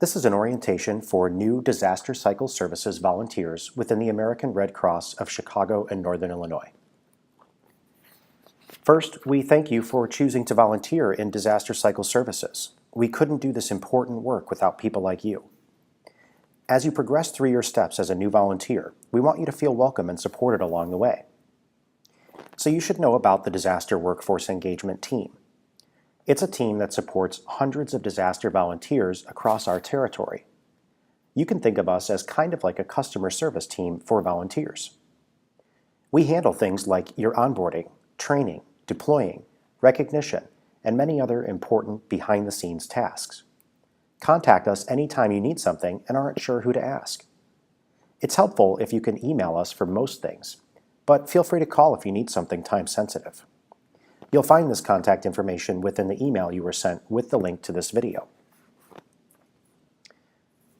This is an orientation for new Disaster Cycle Services volunteers within the American Red Cross of Chicago and Northern Illinois. First, we thank you for choosing to volunteer in Disaster Cycle Services. We couldn't do this important work without people like you. As you progress through your steps as a new volunteer, we want you to feel welcome and supported along the way. So you should know about the Disaster Workforce Engagement Team. It's a team that supports hundreds of disaster volunteers across our territory. You can think of us as kind of like a customer service team for volunteers. We handle things like your onboarding, training, deploying, recognition, and many other important behind-the-scenes tasks. Contact us anytime you need something and aren't sure who to ask. It's helpful if you can email us for most things, but feel free to call if you need something time-sensitive. You'll find this contact information within the email you were sent with the link to this video.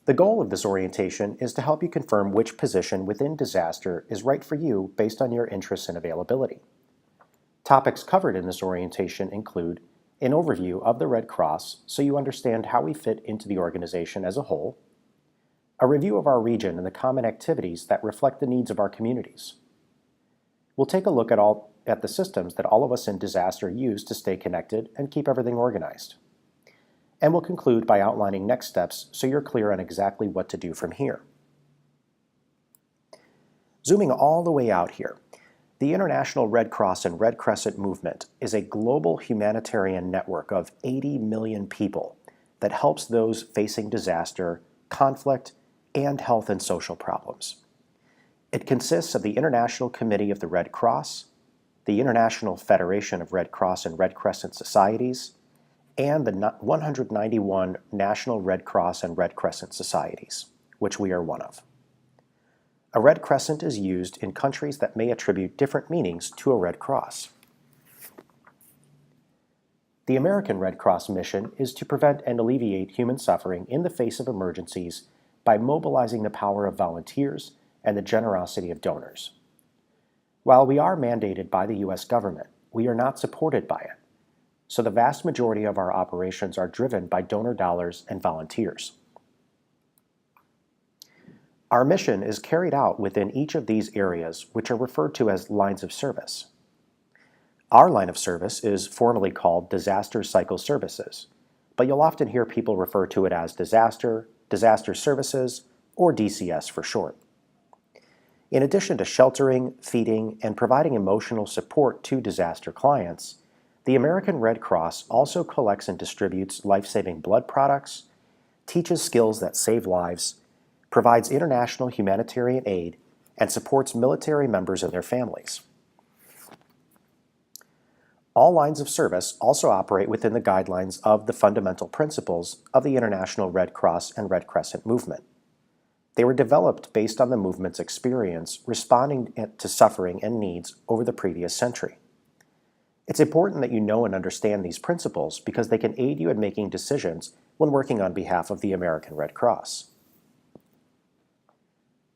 The goal of this orientation is to help you confirm which position within disaster is right for you based on your interests and availability. Topics covered in this orientation include an overview of the Red Cross so you understand how we fit into the organization as a whole, a review of our region and the common activities that reflect the needs of our communities. We'll take a look at the systems that all of us in disaster use to stay connected and keep everything organized. And we'll conclude by outlining next steps so you're clear on exactly what to do from here. Zooming all the way out here, the International Red Cross and Red Crescent movement is a global humanitarian network of 80 million people that helps those facing disaster, conflict, and health and social problems. It consists of the International Committee of the Red Cross, the International Federation of Red Cross and Red Crescent Societies, and the 191 National Red Cross and Red Crescent Societies, which we are one of. A red crescent is used in countries that may attribute different meanings to a red cross. The American Red Cross mission is to prevent and alleviate human suffering in the face of emergencies by mobilizing the power of volunteers and the generosity of donors. While we are mandated by the U.S. government, we are not supported by it, so the vast majority of our operations are driven by donor dollars and volunteers. Our mission is carried out within each of these areas, which are referred to as lines of service. Our line of service is formally called Disaster Cycle Services, but you'll often hear people refer to it as Disaster, Disaster Services, or DCS for short. In addition to sheltering, feeding, and providing emotional support to disaster clients, the American Red Cross also collects and distributes life-saving blood products, teaches skills that save lives, provides international humanitarian aid, and supports military members and their families. All lines of service also operate within the guidelines of the fundamental principles of the International Red Cross and Red Crescent movement. They were developed based on the movement's experience responding to suffering and needs over the previous century. It's important that you know and understand these principles because they can aid you in making decisions when working on behalf of the American Red Cross.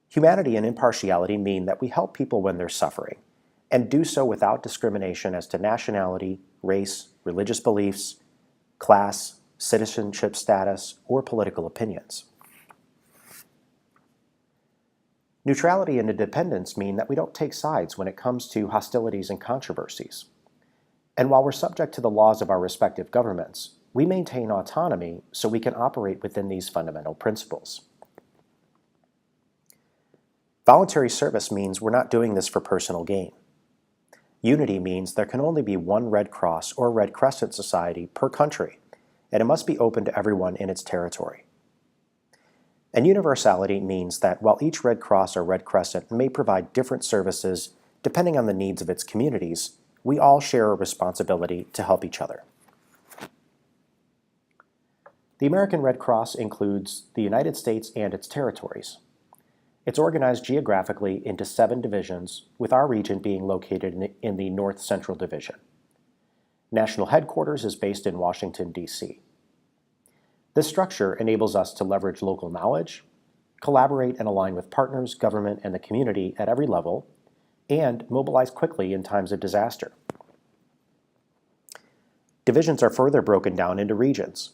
Humanity and impartiality mean that we help people when they're suffering, and do so without discrimination as to nationality, race, religious beliefs, class, citizenship status, or political opinions. Neutrality and independence mean that we don't take sides when it comes to hostilities and controversies. And while we're subject to the laws of our respective governments, we maintain autonomy so we can operate within these fundamental principles. Voluntary service means we're not doing this for personal gain. Unity means there can only be one Red Cross or Red Crescent Society per country, and it must be open to everyone in its territory. And universality means that while each Red Cross or Red Crescent may provide different services depending on the needs of its communities, we all share a responsibility to help each other. The American Red Cross includes the United States and its territories. It's organized geographically into 7 divisions, with our region being located in the North Central Division. National headquarters is based in Washington, D.C. This structure enables us to leverage local knowledge, collaborate and align with partners, government, and the community at every level, and mobilize quickly in times of disaster. Divisions are further broken down into regions.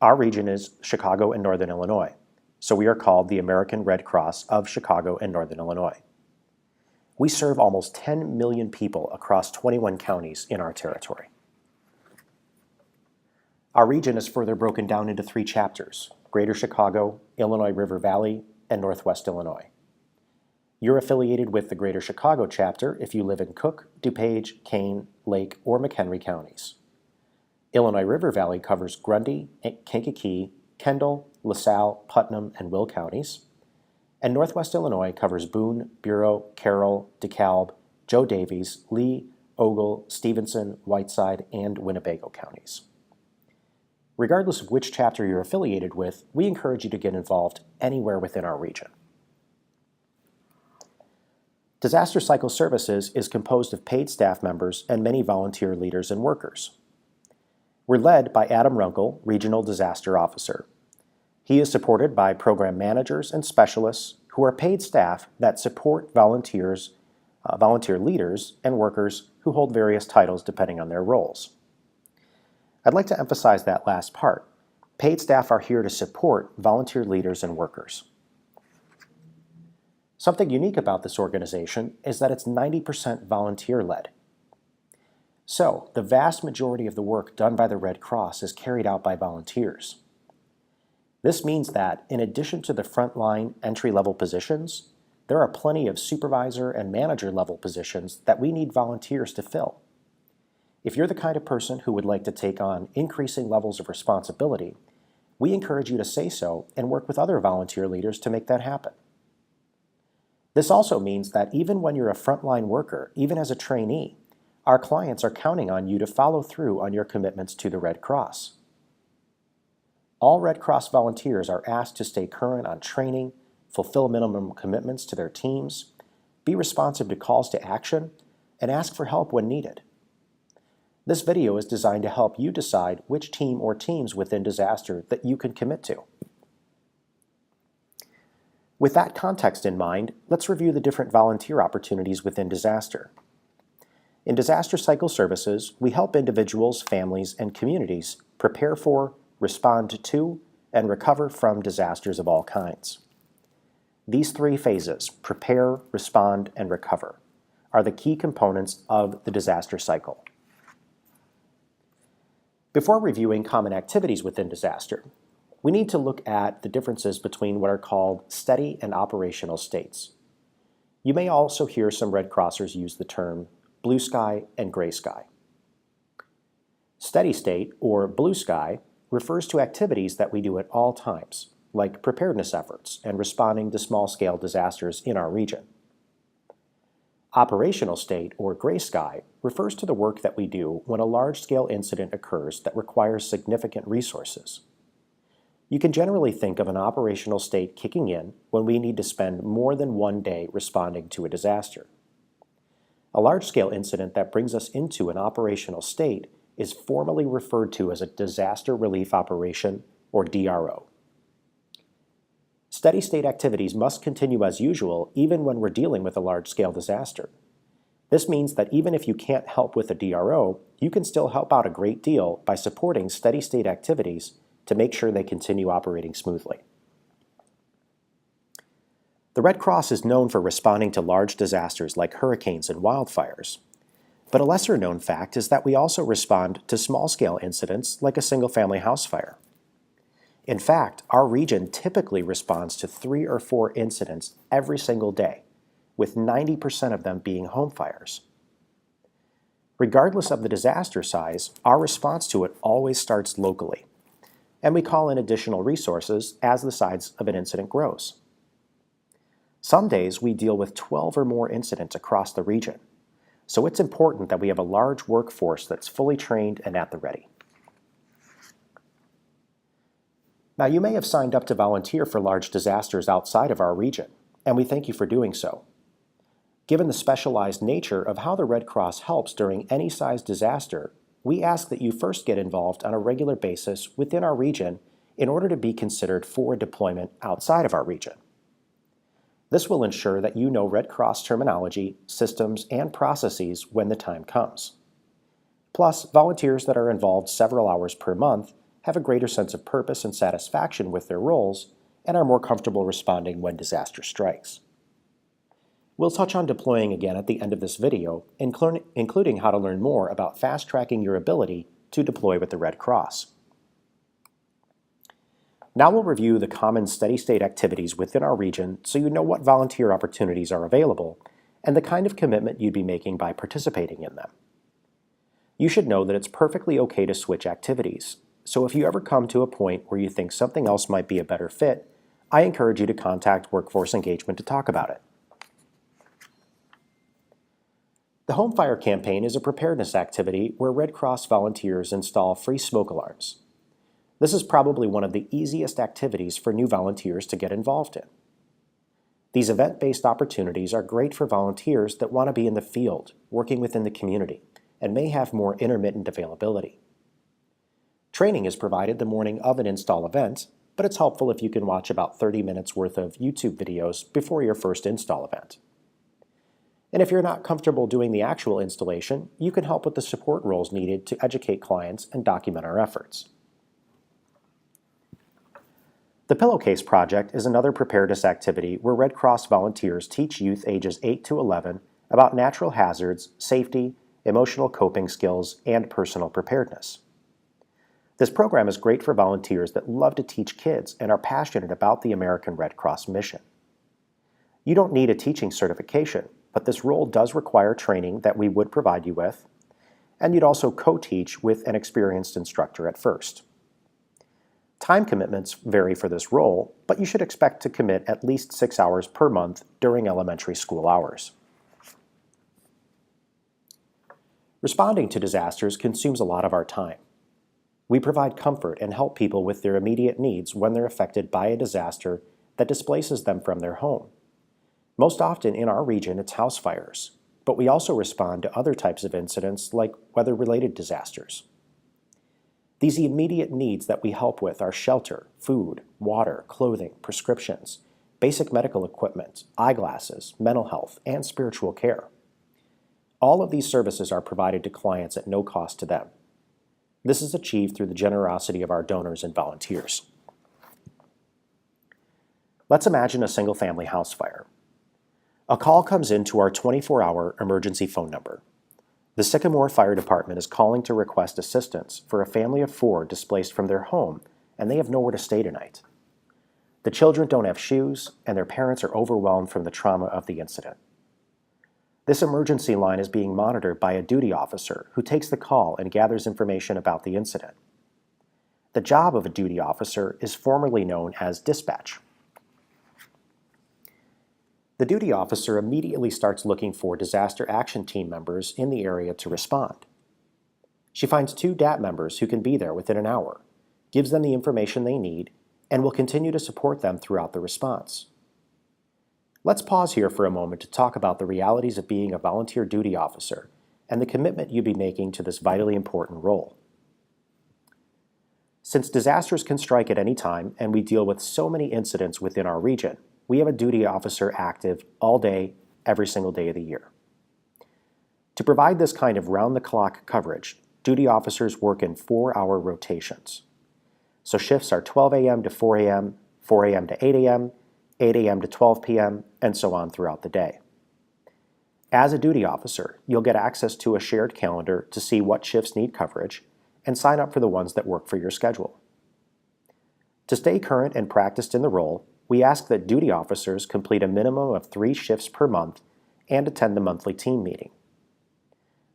Our region is Chicago and Northern Illinois, so we are called the American Red Cross of Chicago and Northern Illinois. We serve almost 10 million people across 21 counties in our territory. Our region is further broken down into 3 chapters: Greater Chicago, Illinois River Valley, and Northwest Illinois. You're affiliated with the Greater Chicago chapter if you live in Cook, DuPage, Kane, Lake, or McHenry counties. Illinois River Valley covers Grundy, Kankakee, Kendall, LaSalle, Putnam, and Will counties. And Northwest Illinois covers Boone, Bureau, Carroll, DeKalb, Joe Davies, Lee, Ogle, Stevenson, Whiteside, and Winnebago counties. Regardless of which chapter you're affiliated with, we encourage you to get involved anywhere within our region. Disaster Cycle Services is composed of paid staff members and many volunteer leaders and workers. We're led by Adam Runkle, Regional Disaster Officer. He is supported by program managers and specialists who are paid staff that support volunteer leaders and workers who hold various titles depending on their roles. I'd like to emphasize that last part. Paid staff are here to support volunteer leaders and workers. Something unique about this organization is that it's 90% volunteer-led. So, the vast majority of the work done by the Red Cross is carried out by volunteers. This means that, in addition to the frontline entry-level positions, there are plenty of supervisor and manager-level positions that we need volunteers to fill. If you're the kind of person who would like to take on increasing levels of responsibility, we encourage you to say so and work with other volunteer leaders to make that happen. This also means that even when you're a frontline worker, even as a trainee, our clients are counting on you to follow through on your commitments to the Red Cross. All Red Cross volunteers are asked to stay current on training, fulfill minimum commitments to their teams, be responsive to calls to action, and ask for help when needed. This video is designed to help you decide which team or teams within disaster that you can commit to. With that context in mind, let's review the different volunteer opportunities within disaster. In Disaster Cycle Services, we help individuals, families, and communities prepare for, respond to, and recover from disasters of all kinds. These 3 phases, prepare, respond, and recover, are the key components of the disaster cycle. Before reviewing common activities within disaster, we need to look at the differences between what are called steady and operational states. You may also hear some Red Crossers use the term blue sky and gray sky. Steady state, or blue sky, refers to activities that we do at all times, like preparedness efforts and responding to small-scale disasters in our region. Operational state, or gray sky, refers to the work that we do when a large-scale incident occurs that requires significant resources. You can generally think of an operational state kicking in when we need to spend more than one day responding to a disaster. A large-scale incident that brings us into an operational state is formally referred to as a disaster relief operation, or DRO. Steady-state activities must continue as usual even when we're dealing with a large-scale disaster. This means that even if you can't help with a DRO, you can still help out a great deal by supporting steady-state activities to make sure they continue operating smoothly. The Red Cross is known for responding to large disasters like hurricanes and wildfires. But a lesser-known fact is that we also respond to small-scale incidents like a single-family house fire. In fact, our region typically responds to 3 or 4 incidents every single day, with 90% of them being home fires. Regardless of the disaster size, our response to it always starts locally, and we call in additional resources as the size of an incident grows. Some days we deal with 12 or more incidents across the region, so it's important that we have a large workforce that's fully trained and at the ready. Now, you may have signed up to volunteer for large disasters outside of our region, and we thank you for doing so. Given the specialized nature of how the Red Cross helps during any size disaster, we ask that you first get involved on a regular basis within our region in order to be considered for a deployment outside of our region. This will ensure that you know Red Cross terminology, systems, and processes when the time comes. Plus, volunteers that are involved several hours per month have a greater sense of purpose and satisfaction with their roles, and are more comfortable responding when disaster strikes. We'll touch on deploying again at the end of this video, including how to learn more about fast-tracking your ability to deploy with the Red Cross. Now we'll review the common steady-state activities within our region so you know what volunteer opportunities are available and the kind of commitment you'd be making by participating in them. You should know that it's perfectly okay to switch activities, so if you ever come to a point where you think something else might be a better fit, I encourage you to contact Workforce Engagement to talk about it. The Home Fire Campaign is a preparedness activity where Red Cross volunteers install free smoke alarms. This is probably one of the easiest activities for new volunteers to get involved in. These event-based opportunities are great for volunteers that want to be in the field, working within the community, and may have more intermittent availability. Training is provided the morning of an install event, but it's helpful if you can watch about 30 minutes worth of YouTube videos before your first install event. And if you're not comfortable doing the actual installation, you can help with the support roles needed to educate clients and document our efforts. The Pillowcase Project is another preparedness activity where Red Cross volunteers teach youth ages 8 to 11 about natural hazards, safety, emotional coping skills, and personal preparedness. This program is great for volunteers that love to teach kids and are passionate about the American Red Cross mission. You don't need a teaching certification, but this role does require training that we would provide you with, and you'd also co-teach with an experienced instructor at first. Time commitments vary for this role, but you should expect to commit at least 6 hours per month during elementary school hours. Responding to disasters consumes a lot of our time. We provide comfort and help people with their immediate needs when they're affected by a disaster that displaces them from their home. Most often in our region, it's house fires, but we also respond to other types of incidents like weather-related disasters. These immediate needs that we help with are shelter, food, water, clothing, prescriptions, basic medical equipment, eyeglasses, mental health, and spiritual care. All of these services are provided to clients at no cost to them. This is achieved through the generosity of our donors and volunteers. Let's imagine a single-family house fire. A call comes into our 24-hour emergency phone number. The Sycamore Fire Department is calling to request assistance for a family of 4 displaced from their home, and they have nowhere to stay tonight. The children don't have shoes, and their parents are overwhelmed from the trauma of the incident. This emergency line is being monitored by a duty officer who takes the call and gathers information about the incident. The job of a duty officer is formerly known as dispatch. The duty officer immediately starts looking for disaster action team members in the area to respond. She finds 2 DAT members who can be there within an hour, gives them the information they need, and will continue to support them throughout the response. Let's pause here for a moment to talk about the realities of being a volunteer duty officer and the commitment you'd be making to this vitally important role. Since disasters can strike at any time and we deal with so many incidents within our region, we have a duty officer active all day, every single day of the year. To provide this kind of round-the-clock coverage, duty officers work in 4-hour rotations. So shifts are 12 a.m. to 4 a.m., 4 a.m. to 8 a.m., 8 a.m. to 12 p.m., and so on throughout the day. As a duty officer, you'll get access to a shared calendar to see what shifts need coverage and sign up for the ones that work for your schedule. To stay current and practiced in the role, we ask that duty officers complete a minimum of 3 shifts per month and attend the monthly team meeting.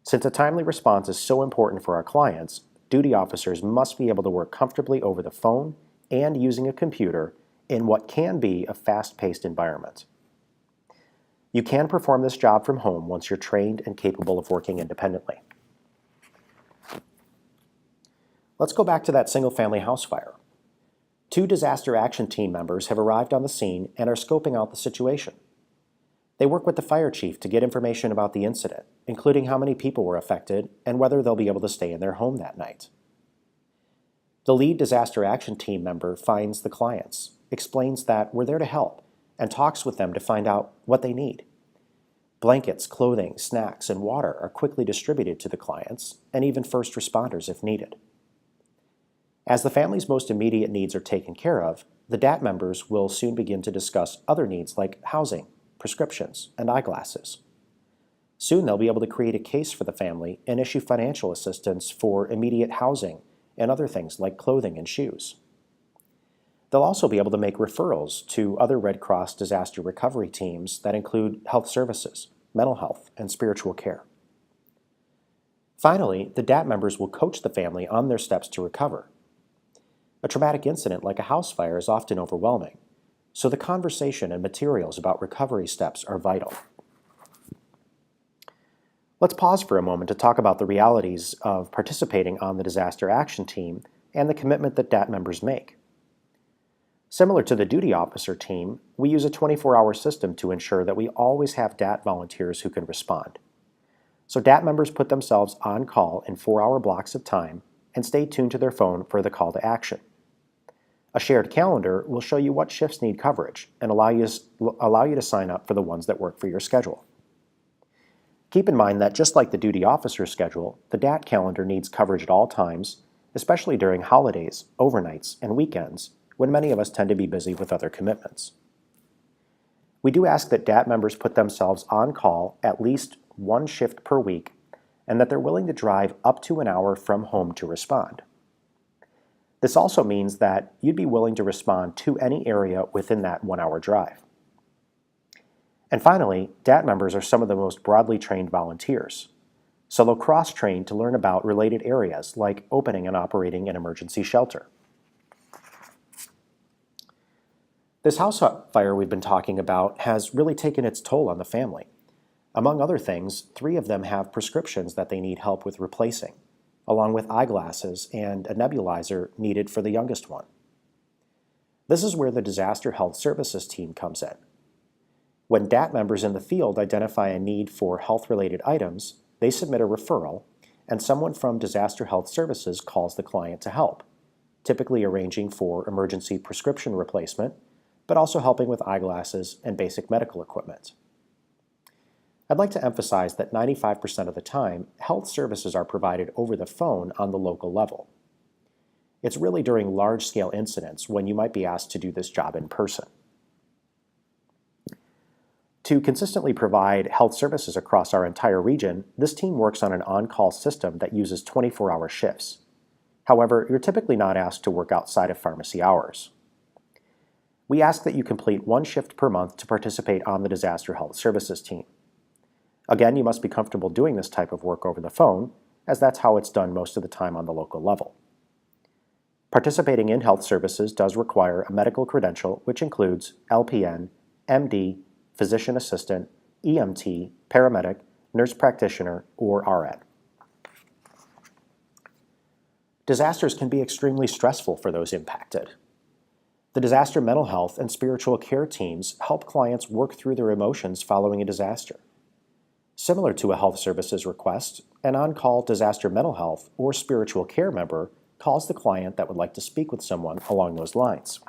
Since a timely response is so important for our clients, duty officers must be able to work comfortably over the phone and using a computer in what can be a fast-paced environment. You can perform this job from home once you're trained and capable of working independently. Let's go back to that single-family house fire. 2 disaster action team members have arrived on the scene and are scoping out the situation. They work with the fire chief to get information about the incident, including how many people were affected and whether they'll be able to stay in their home that night. The lead disaster action team member finds the clients, explains that we're there to help, and talks with them to find out what they need. Blankets, clothing, snacks, and water are quickly distributed to the clients, and even first responders if needed. As the family's most immediate needs are taken care of, the DAT members will soon begin to discuss other needs like housing, prescriptions, and eyeglasses. Soon they'll be able to create a case for the family and issue financial assistance for immediate housing and other things like clothing and shoes. They'll also be able to make referrals to other Red Cross disaster recovery teams that include health services, mental health, and spiritual care. Finally, the DAT members will coach the family on their steps to recover. A traumatic incident like a house fire is often overwhelming, so the conversation and materials about recovery steps are vital. Let's pause for a moment to talk about the realities of participating on the disaster action team and the commitment that DAT members make. Similar to the duty officer team, we use a 24-hour system to ensure that we always have DAT volunteers who can respond. So DAT members put themselves on call in 4-hour blocks of time and stay tuned to their phone for the call to action. A shared calendar will show you what shifts need coverage and allow you to sign up for the ones that work for your schedule. Keep in mind that just like the duty officer's schedule, the DAT calendar needs coverage at all times, especially during holidays, overnights, and weekends, when many of us tend to be busy with other commitments. We do ask that DAT members put themselves on call at least one shift per week and that they're willing to drive up to an hour from home to respond. This also means that you'd be willing to respond to any area within that 1-hour drive. And finally, DAT members are some of the most broadly trained volunteers, so they'll cross-train to learn about related areas like opening and operating an emergency shelter. This house fire we've been talking about has really taken its toll on the family. Among other things, 3 of them have prescriptions that they need help with replacing, along with eyeglasses and a nebulizer needed for the youngest one. This is where the Disaster Health Services team comes in. When DAT members in the field identify a need for health-related items, they submit a referral, and someone from Disaster Health Services calls the client to help, typically arranging for emergency prescription replacement, but also helping with eyeglasses and basic medical equipment. I'd like to emphasize that 95% of the time, health services are provided over the phone on the local level. It's really during large-scale incidents when you might be asked to do this job in person. To consistently provide health services across our entire region, this team works on an on-call system that uses 24-hour shifts. However, you're typically not asked to work outside of pharmacy hours. We ask that you complete 1 shift per month to participate on the Disaster Health Services team. Again, you must be comfortable doing this type of work over the phone, as that's how it's done most of the time on the local level. Participating in health services does require a medical credential, which includes LPN, MD, physician assistant, EMT, paramedic, nurse practitioner, or RN. Disasters can be extremely stressful for those impacted. The disaster mental health and spiritual care teams help clients work through their emotions following a disaster. Similar to a health services request, an on-call disaster mental health or spiritual care member calls the client that would like to speak with someone along those lines.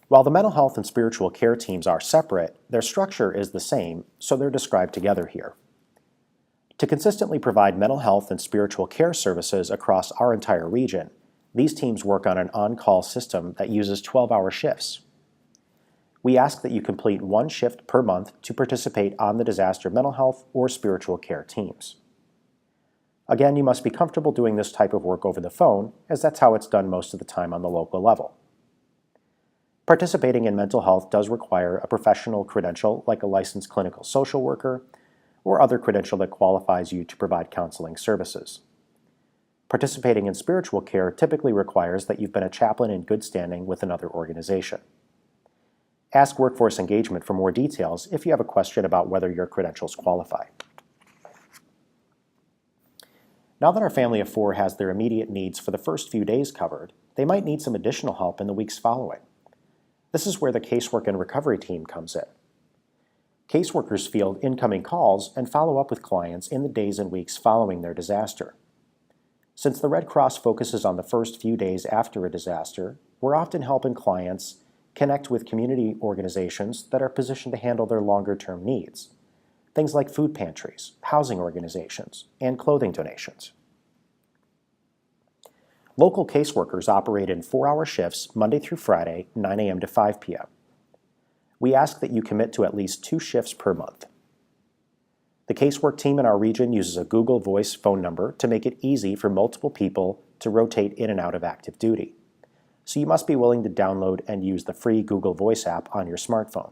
While the mental health and spiritual care teams are separate, their structure is the same, so they're described together here. To consistently provide mental health and spiritual care services across our entire region, these teams work on an on-call system that uses 12-hour shifts. We ask that you complete 1 shift per month to participate on the disaster mental health or spiritual care teams. Again, you must be comfortable doing this type of work over the phone, as that's how it's done most of the time on the local level. Participating in mental health does require a professional credential like a licensed clinical social worker or other credential that qualifies you to provide counseling services. Participating in spiritual care typically requires that you've been a chaplain in good standing with another organization. Ask Workforce Engagement for more details if you have a question about whether your credentials qualify. Now that our family of 4 has their immediate needs for the first few days covered, they might need some additional help in the weeks following. This is where the casework and recovery team comes in. Caseworkers field incoming calls and follow up with clients in the days and weeks following their disaster. Since the Red Cross focuses on the first few days after a disaster, we're often helping clients connect with community organizations that are positioned to handle their longer-term needs, things like food pantries, housing organizations, and clothing donations. Local caseworkers operate in 4-hour shifts Monday through Friday, 9 a.m. to 5 p.m. We ask that you commit to at least 2 shifts per month. The casework team in our region uses a Google Voice phone number to make it easy for multiple people to rotate in and out of active duty. So you must be willing to download and use the free Google Voice app on your smartphone.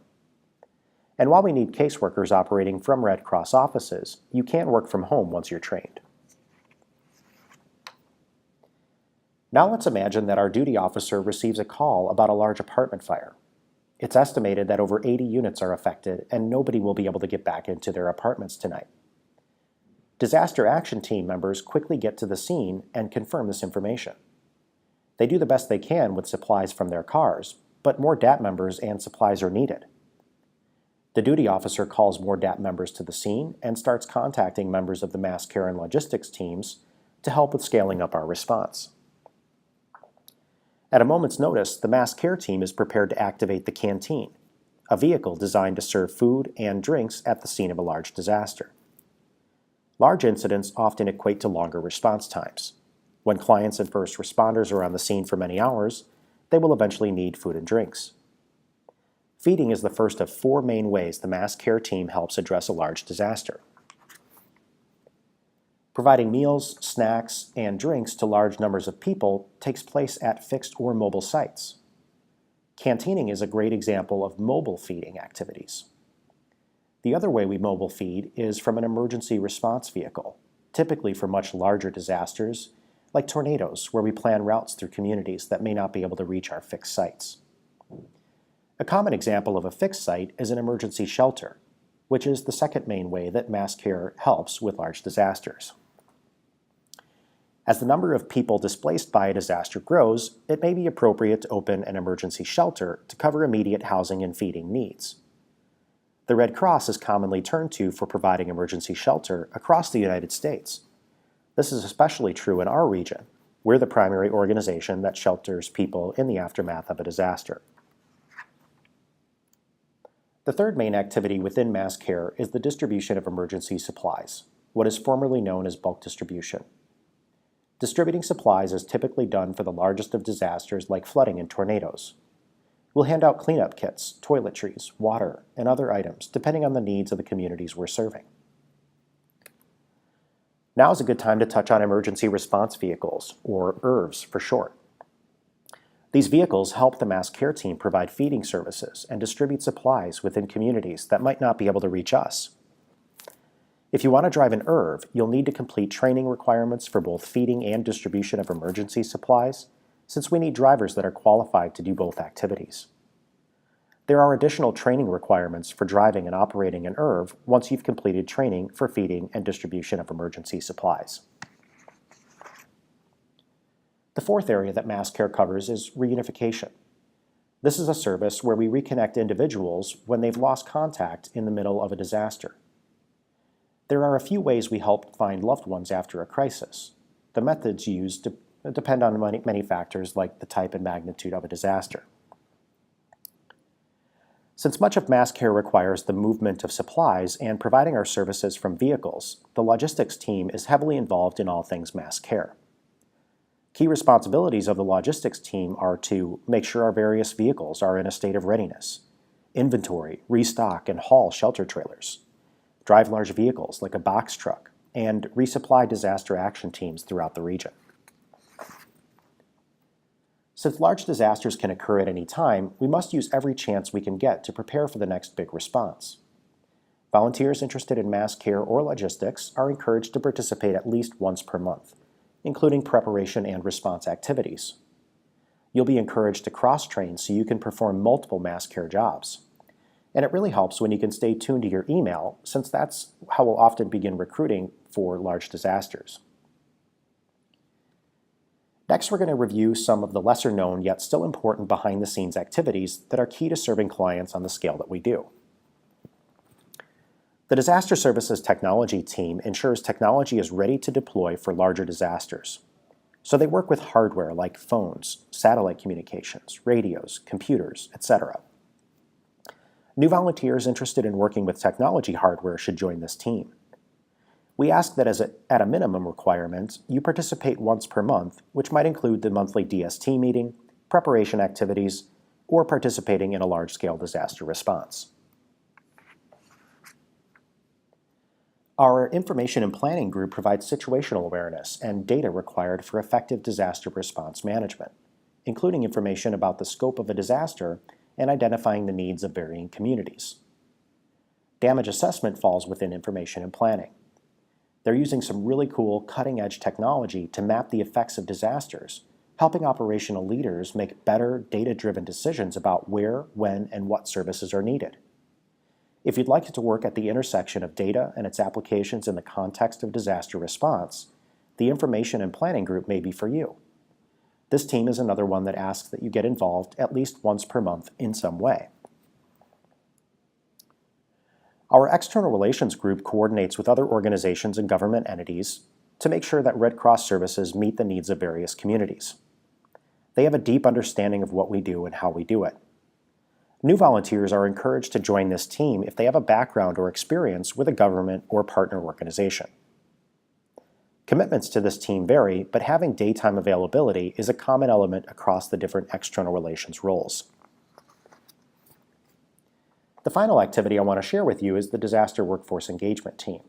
And while we need caseworkers operating from Red Cross offices, you can work from home once you're trained. Now let's imagine that our duty officer receives a call about a large apartment fire. It's estimated that over 80 units are affected and nobody will be able to get back into their apartments tonight. Disaster action team members quickly get to the scene and confirm this information. They do the best they can with supplies from their cars, but more DAP members and supplies are needed. The duty officer calls more DAP members to the scene and starts contacting members of the mass care and logistics teams to help with scaling up our response. At a moment's notice, the mass care team is prepared to activate the canteen, a vehicle designed to serve food and drinks at the scene of a large disaster. Large incidents often equate to longer response times. When clients and first responders are on the scene for many hours, they will eventually need food and drinks. Feeding is the first of 4 main ways the mass care team helps address a large disaster. Providing meals, snacks, and drinks to large numbers of people takes place at fixed or mobile sites. Canteening is a great example of mobile feeding activities. The other way we mobile feed is from an emergency response vehicle, typically for much larger disasters, like tornadoes, where we plan routes through communities that may not be able to reach our fixed sites. A common example of a fixed site is an emergency shelter, which is the second main way that mass care helps with large disasters. As the number of people displaced by a disaster grows, it may be appropriate to open an emergency shelter to cover immediate housing and feeding needs. The Red Cross is commonly turned to for providing emergency shelter across the United States. This is especially true in our region. We're the primary organization that shelters people in the aftermath of a disaster. The third main activity within mass care is the distribution of emergency supplies, what is formerly known as bulk distribution. Distributing supplies is typically done for the largest of disasters like flooding and tornadoes. We'll hand out cleanup kits, toiletries, water, and other items depending on the needs of the communities we're serving. Now is a good time to touch on emergency response vehicles, or ERVs for short. These vehicles help the mass care team provide feeding services and distribute supplies within communities that might not be able to reach us. If you want to drive an ERV, you'll need to complete training requirements for both feeding and distribution of emergency supplies, since we need drivers that are qualified to do both activities. There are additional training requirements for driving and operating an ERV once you've completed training for feeding and distribution of emergency supplies. The fourth area that mass care covers is reunification. This is a service where we reconnect individuals when they've lost contact in the middle of a disaster. There are a few ways we help find loved ones after a crisis. The methods used depend on many factors like the type and magnitude of a disaster. Since much of mass care requires the movement of supplies and providing our services from vehicles, the logistics team is heavily involved in all things mass care. Key responsibilities of the logistics team are to make sure our various vehicles are in a state of readiness, inventory, restock, and haul shelter trailers, drive large vehicles like a box truck, and resupply disaster action teams throughout the region. Since large disasters can occur at any time, we must use every chance we can get to prepare for the next big response. Volunteers interested in mass care or logistics are encouraged to participate at least once per month, including preparation and response activities. You'll be encouraged to cross-train so you can perform multiple mass care jobs. And it really helps when you can stay tuned to your email, since that's how we'll often begin recruiting for large disasters. Next, we're going to review some of the lesser-known yet still important behind-the-scenes activities that are key to serving clients on the scale that we do. The Disaster Services Technology team ensures technology is ready to deploy for larger disasters. So they work with hardware like phones, satellite communications, radios, computers, etc. New volunteers interested in working with technology hardware should join this team. We ask that at a minimum requirement, you participate once per month, which might include the monthly DST meeting, preparation activities, or participating in a large-scale disaster response. Our Information and Planning group provides situational awareness and data required for effective disaster response management, including information about the scope of a disaster and identifying the needs of varying communities. Damage assessment falls within Information and Planning. They're using some really cool cutting-edge technology to map the effects of disasters, helping operational leaders make better data-driven decisions about where, when, and what services are needed. If you'd like it to work at the intersection of data and its applications in the context of disaster response, the Information and Planning group may be for you. This team is another one that asks that you get involved at least once per month in some way. Our External Relations group coordinates with other organizations and government entities to make sure that Red Cross services meet the needs of various communities. They have a deep understanding of what we do and how we do it. New volunteers are encouraged to join this team if they have a background or experience with a government or partner organization. Commitments to this team vary, but having daytime availability is a common element across the different external relations roles. The final activity I want to share with you is the Disaster Workforce Engagement Team.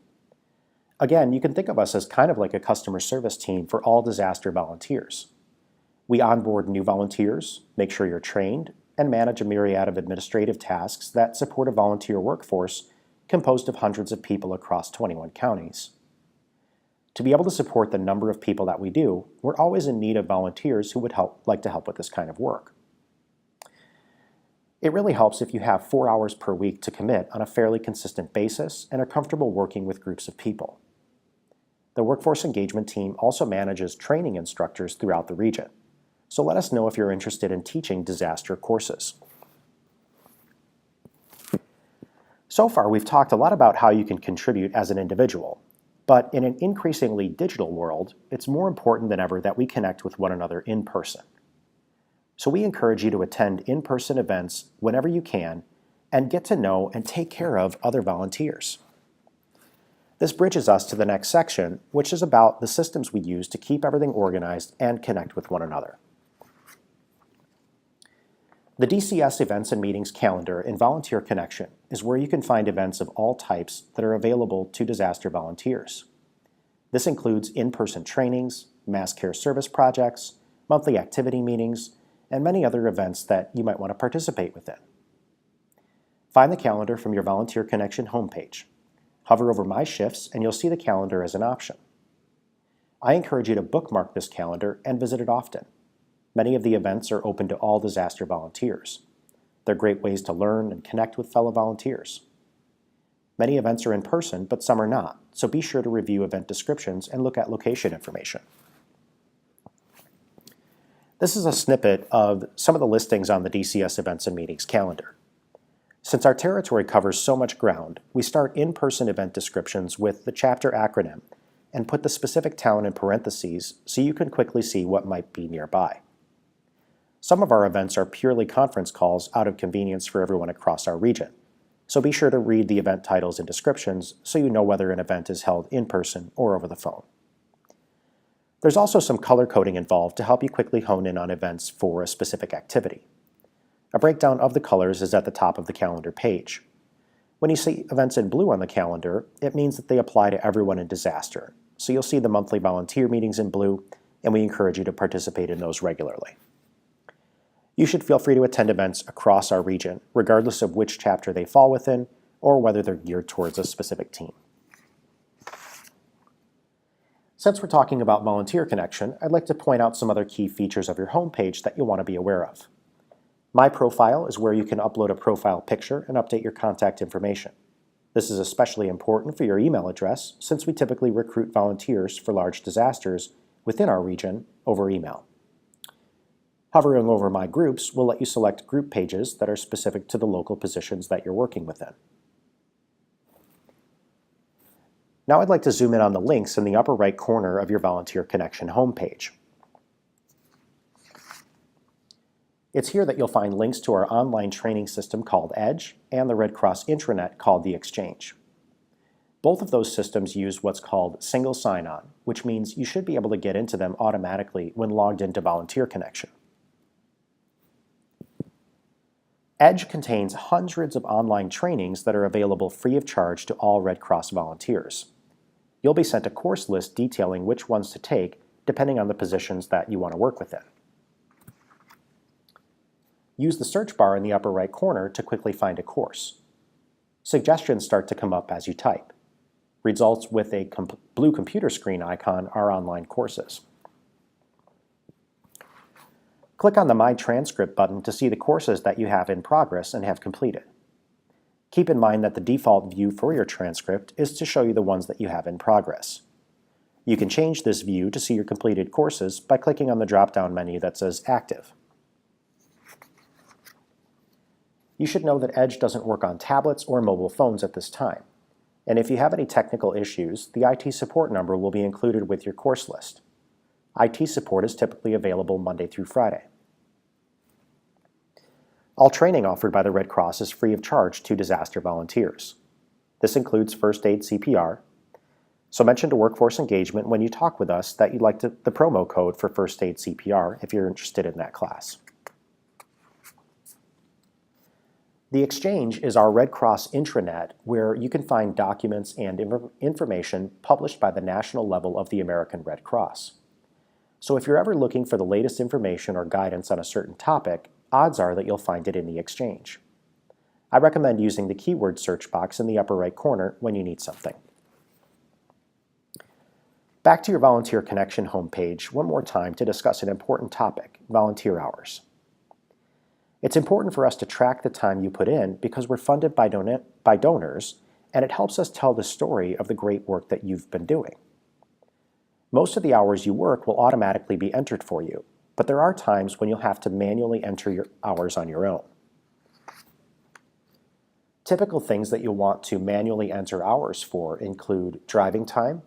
Again, you can think of us as kind of like a customer service team for all disaster volunteers. We onboard new volunteers, make sure you're trained, and manage a myriad of administrative tasks that support a volunteer workforce composed of hundreds of people across 21 counties. To be able to support the number of people that we do, we're always in need of volunteers who would like to help with this kind of work. It really helps if you have 4 hours per week to commit on a fairly consistent basis and are comfortable working with groups of people. The Workforce Engagement Team also manages training instructors throughout the region, so let us know if you're interested in teaching disaster courses. So far, we've talked a lot about how you can contribute as an individual, but in an increasingly digital world, it's more important than ever that we connect with one another in person. So we encourage you to attend in-person events whenever you can and get to know and take care of other volunteers. This bridges us to the next section, which is about the systems we use to keep everything organized and connect with one another. The DCS Events and Meetings calendar in Volunteer Connection is where you can find events of all types that are available to disaster volunteers. This includes in-person trainings, mass care service projects, monthly activity meetings, and many other events that you might want to participate within. Find the calendar from your Volunteer Connection homepage. Hover over My Shifts and you'll see the calendar as an option. I encourage you to bookmark this calendar and visit it often. Many of the events are open to all disaster volunteers. They're great ways to learn and connect with fellow volunteers. Many events are in person, but some are not, so be sure to review event descriptions and look at location information. This is a snippet of some of the listings on the DCS Events and Meetings calendar. Since our territory covers so much ground, we start in-person event descriptions with the chapter acronym and put the specific town in parentheses so you can quickly see what might be nearby. Some of our events are purely conference calls out of convenience for everyone across our region, so be sure to read the event titles and descriptions so you know whether an event is held in person or over the phone. There's also some color coding involved to help you quickly hone in on events for a specific activity. A breakdown of the colors is at the top of the calendar page. When you see events in blue on the calendar, it means that they apply to everyone in disaster, so you'll see the monthly volunteer meetings in blue, and we encourage you to participate in those regularly. You should feel free to attend events across our region, regardless of which chapter they fall within or whether they're geared towards a specific team. Since we're talking about Volunteer Connection, I'd like to point out some other key features of your homepage that you'll want to be aware of. My Profile is where you can upload a profile picture and update your contact information. This is especially important for your email address, since we typically recruit volunteers for large disasters within our region over email. Hovering over My Groups will let you select group pages that are specific to the local positions that you're working within. Now I'd like to zoom in on the links in the upper right corner of your Volunteer Connection homepage. It's here that you'll find links to our online training system called EDGE and the Red Cross intranet called The Exchange. Both of those systems use what's called single sign-on, which means you should be able to get into them automatically when logged into Volunteer Connection. Edge contains hundreds of online trainings that are available free of charge to all Red Cross volunteers. You'll be sent a course list detailing which ones to take depending on the positions that you want to work within. Use the search bar in the upper right corner to quickly find a course. Suggestions start to come up as you type. Results with a blue computer screen icon are online courses. Click on the My Transcript button to see the courses that you have in progress and have completed. Keep in mind that the default view for your transcript is to show you the ones that you have in progress. You can change this view to see your completed courses by clicking on the drop-down menu that says Active. You should know that Edge doesn't work on tablets or mobile phones at this time, and if you have any technical issues, the IT support number will be included with your course list. IT support is typically available Monday through Friday. All training offered by the Red Cross is free of charge to disaster volunteers. This includes first aid CPR, so mention to Workforce Engagement when you talk with us that you'd like the promo code for first aid CPR if you're interested in that class. The Exchange is our Red Cross intranet where you can find documents and information published by the national level of the American Red Cross. So if you're ever looking for the latest information or guidance on a certain topic, odds are that you'll find it in the Exchange. I recommend using the keyword search box in the upper right corner when you need something. Back to your Volunteer Connection homepage one more time to discuss an important topic, volunteer hours. It's important for us to track the time you put in because we're funded by donors, and it helps us tell the story of the great work that you've been doing. Most of the hours you work will automatically be entered for you, but there are times when you'll have to manually enter your hours on your own. Typical things that you'll want to manually enter hours for include driving time,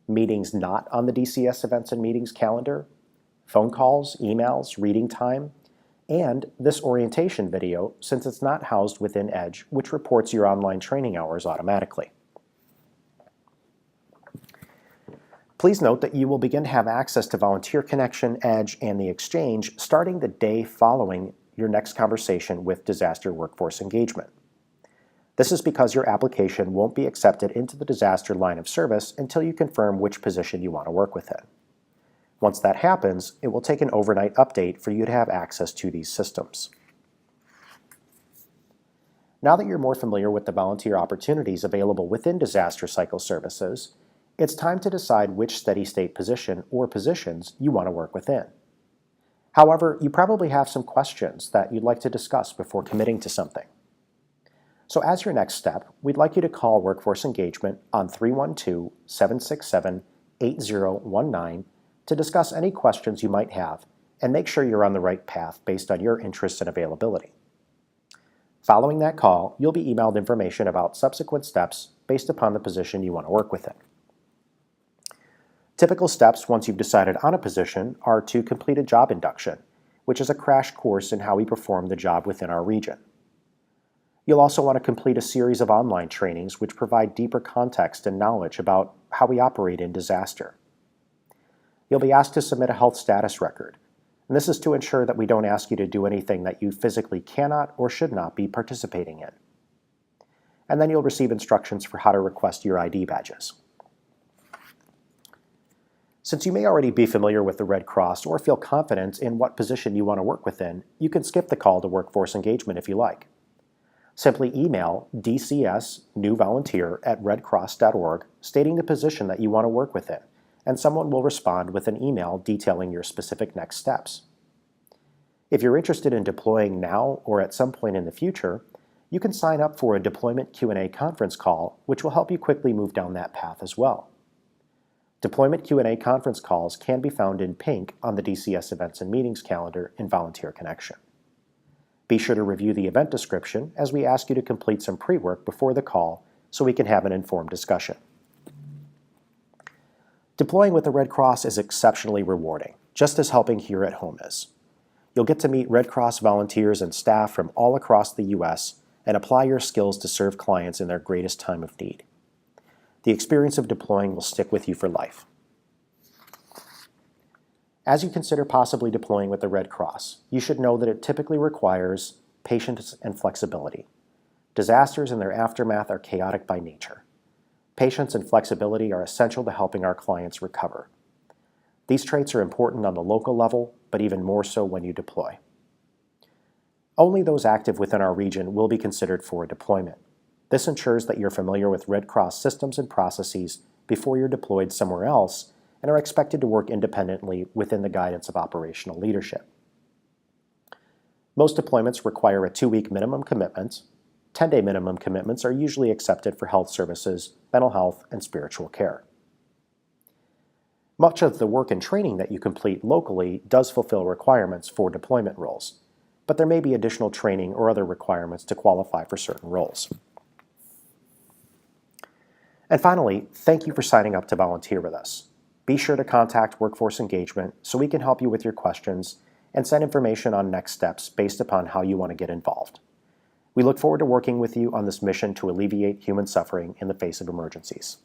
meetings not on the DCS events and meetings calendar, phone calls, emails, reading time, and this orientation video since it's not housed within Edge, which reports your online training hours automatically. Please note that you will begin to have access to Volunteer Connection, Edge, and the Exchange starting the day following your next conversation with Disaster Workforce Engagement. This is because your application won't be accepted into the disaster line of service until you confirm which position you want to work within. Once that happens, it will take an overnight update for you to have access to these systems. Now that you're more familiar with the volunteer opportunities available within Disaster Cycle Services, it's time to decide which steady state position or positions you want to work within. However, you probably have some questions that you'd like to discuss before committing to something. So as your next step, we'd like you to call Workforce Engagement on 312-767-8019 to discuss any questions you might have and make sure you're on the right path based on your interests and availability. Following that call, you'll be emailed information about subsequent steps based upon the position you want to work within. Typical steps once you've decided on a position are to complete a job induction, which is a crash course in how we perform the job within our region. You'll also want to complete a series of online trainings which provide deeper context and knowledge about how we operate in disaster. You'll be asked to submit a health status record, and this is to ensure that we don't ask you to do anything that you physically cannot or should not be participating in. And then you'll receive instructions for how to request your ID badges. Since you may already be familiar with the Red Cross or feel confident in what position you want to work within, you can skip the call to Workforce Engagement if you like. Simply email dcsnewvolunteer@redcross.org stating the position that you want to work within, and someone will respond with an email detailing your specific next steps. If you're interested in deploying now or at some point in the future, you can sign up for a Deployment Q&A conference call, which will help you quickly move down that path as well. Deployment Q&A conference calls can be found in pink on the DCS events and meetings calendar in Volunteer Connection. Be sure to review the event description as we ask you to complete some pre-work before the call so we can have an informed discussion. Deploying with the Red Cross is exceptionally rewarding, just as helping here at home is. You'll get to meet Red Cross volunteers and staff from all across the U.S. and apply your skills to serve clients in their greatest time of need. The experience of deploying will stick with you for life. As you consider possibly deploying with the Red Cross, you should know that it typically requires patience and flexibility. Disasters and their aftermath are chaotic by nature. Patience and flexibility are essential to helping our clients recover. These traits are important on the local level, but even more so when you deploy. Only those active within our region will be considered for a deployment. This ensures that you're familiar with Red Cross systems and processes before you're deployed somewhere else and are expected to work independently within the guidance of operational leadership. Most deployments require a 2-week minimum commitment. 10-day minimum commitments are usually accepted for health services, mental health, and spiritual care. Much of the work and training that you complete locally does fulfill requirements for deployment roles, but there may be additional training or other requirements to qualify for certain roles. And finally, thank you for signing up to volunteer with us. Be sure to contact Workforce Engagement so we can help you with your questions and send information on next steps based upon how you want to get involved. We look forward to working with you on this mission to alleviate human suffering in the face of emergencies.